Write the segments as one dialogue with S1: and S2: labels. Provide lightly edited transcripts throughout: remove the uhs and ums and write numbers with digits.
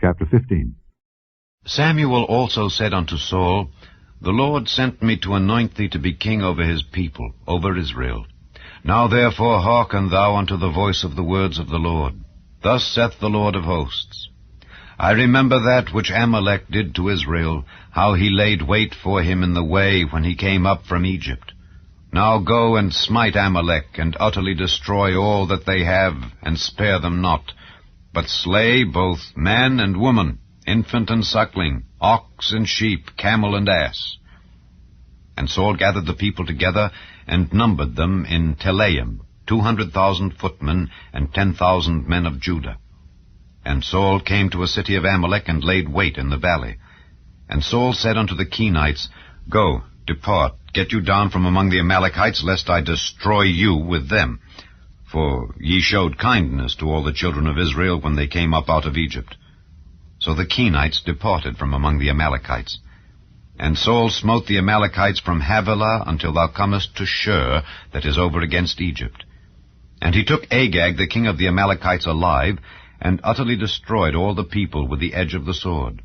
S1: Chapter 15.
S2: Samuel also said unto Saul, The Lord sent me to anoint thee to be king over his people, over Israel. Now therefore hearken thou unto the voice of the words of the Lord. Thus saith the Lord of hosts, I remember that which Amalek did to Israel, how he laid wait for him in the way when he came up from Egypt. Now go and smite Amalek, and utterly destroy all that they have, and spare them not, but slay both man and woman, infant and suckling, ox and sheep, camel and ass. And Saul gathered the people together, and numbered them in Telaim, 200,000 footmen, and 10,000 men of Judah. And Saul came to a city of Amalek, and laid wait in the valley. And Saul said unto the Kenites, Go, depart, get you down from among the Amalekites, lest I destroy you with them. For ye showed kindness to all the children of Israel when they came up out of Egypt. So the Kenites departed from among the Amalekites. And Saul smote the Amalekites from Havilah until thou comest to Shur, that is over against Egypt. And he took Agag the king of the Amalekites alive, and utterly destroyed all the people with the edge of the sword.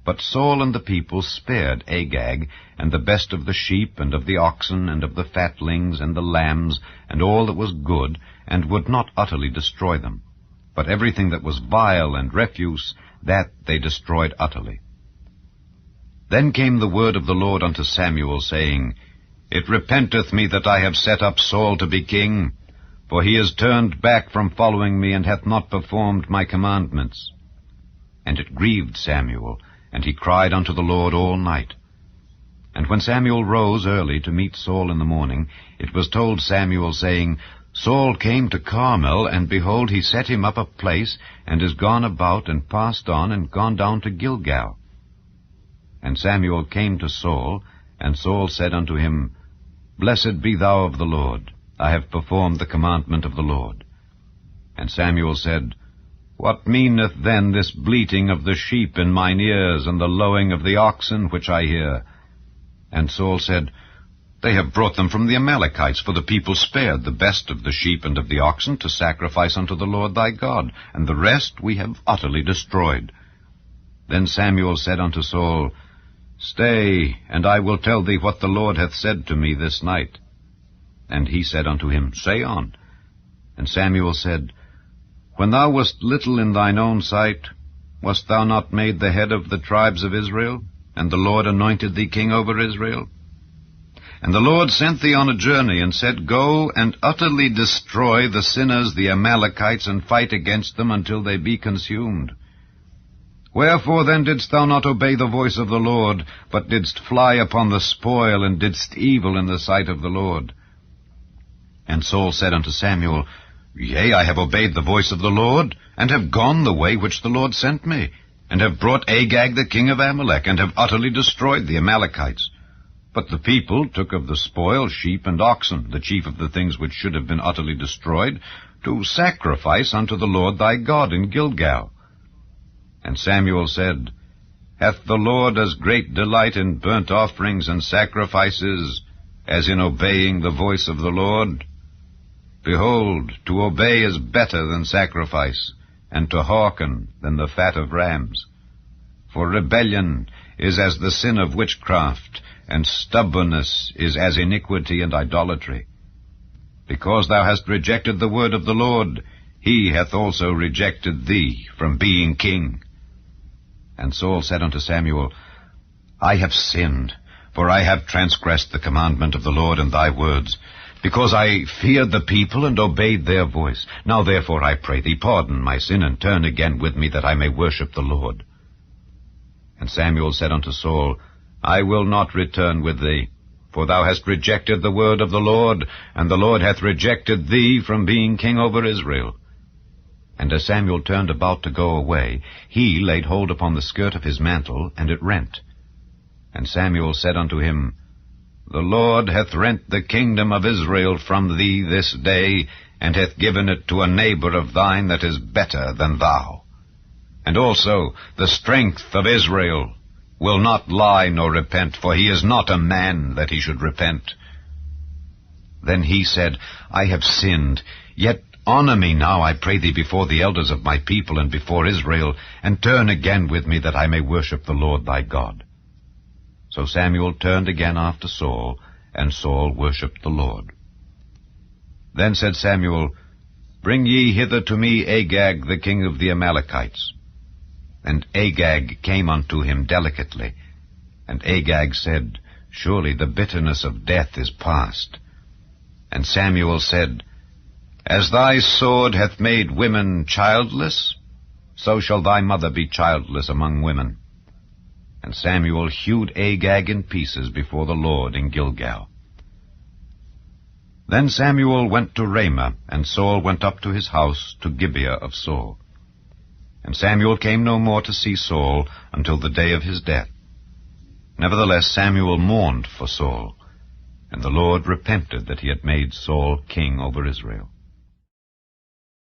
S2: But Saul and the people spared Agag, and the best of the sheep, and of the oxen, and of the fatlings, and the lambs, and all that was good, and would not utterly destroy them. But everything that was vile and refuse, that they destroyed utterly. Then came the word of the Lord unto Samuel, saying, It repenteth me that I have set up Saul to be king, for he is turned back from following me, and hath not performed my commandments. And it grieved Samuel, and he cried unto the Lord all night. And when Samuel rose early to meet Saul in the morning, it was told Samuel, saying, Saul came to Carmel, and behold, he set him up a place, and is gone about, and passed on, and gone down to Gilgal. And Samuel came to Saul, and Saul said unto him, Blessed be thou of the Lord, I have performed the commandment of the Lord. And Samuel said, What meaneth then this bleating of the sheep in mine ears, and the lowing of the oxen which I hear? And Saul said, They have brought them from the Amalekites, for the people spared the best of the sheep and of the oxen to sacrifice unto the Lord thy God, and the rest we have utterly destroyed. Then Samuel said unto Saul, Stay, and I will tell thee what the Lord hath said to me this night. And he said unto him, Say on. And Samuel said, When thou wast little in thine own sight, wast thou not made the head of the tribes of Israel? And the Lord anointed thee king over Israel? And the Lord sent thee on a journey, and said, Go and utterly destroy the sinners, the Amalekites, and fight against them until they be consumed. Wherefore then didst thou not obey the voice of the Lord, but didst fly upon the spoil, and didst evil in the sight of the Lord? And Saul said unto Samuel, Yea, I have obeyed the voice of the Lord, and have gone the way which the Lord sent me, and have brought Agag the king of Amalek, and have utterly destroyed the Amalekites. But the people took of the spoil sheep and oxen, the chief of the things which should have been utterly destroyed, to sacrifice unto the Lord thy God in Gilgal. And Samuel said, Hath the Lord as great delight in burnt offerings and sacrifices as in obeying the voice of the Lord? Behold, to obey is better than sacrifice, and to hearken than the fat of rams. For rebellion is as the sin of witchcraft, and stubbornness is as iniquity and idolatry. Because thou hast rejected the word of the Lord, he hath also rejected thee from being king. And Saul said unto Samuel, I have sinned, for I have transgressed the commandment of the Lord and thy words, because I feared the people and obeyed their voice. Now therefore I pray thee, pardon my sin, and turn again with me, that I may worship the Lord. And Samuel said unto Saul, I will not return with thee, for thou hast rejected the word of the Lord, and the Lord hath rejected thee from being king over Israel. And as Samuel turned about to go away, he laid hold upon the skirt of his mantle, and it rent. And Samuel said unto him, The Lord hath rent the kingdom of Israel from thee this day, and hath given it to a neighbor of thine that is better than thou. And also the strength of Israel will not lie nor repent, for he is not a man that he should repent. Then he said, I have sinned, yet Honor me now, I pray thee, before the elders of my people and before Israel, and turn again with me, that I may worship the Lord thy God. So Samuel turned again after Saul, and Saul worshipped the Lord. Then said Samuel, Bring ye hither to me Agag, the king of the Amalekites. And Agag came unto him delicately. And Agag said, Surely the bitterness of death is past. And Samuel said, As thy sword hath made women childless, so shall thy mother be childless among women. And Samuel hewed Agag in pieces before the Lord in Gilgal. Then Samuel went to Ramah, and Saul went up to his house to Gibeah of Saul. And Samuel came no more to see Saul until the day of his death. Nevertheless Samuel mourned for Saul, and the Lord repented that he had made Saul king over Israel.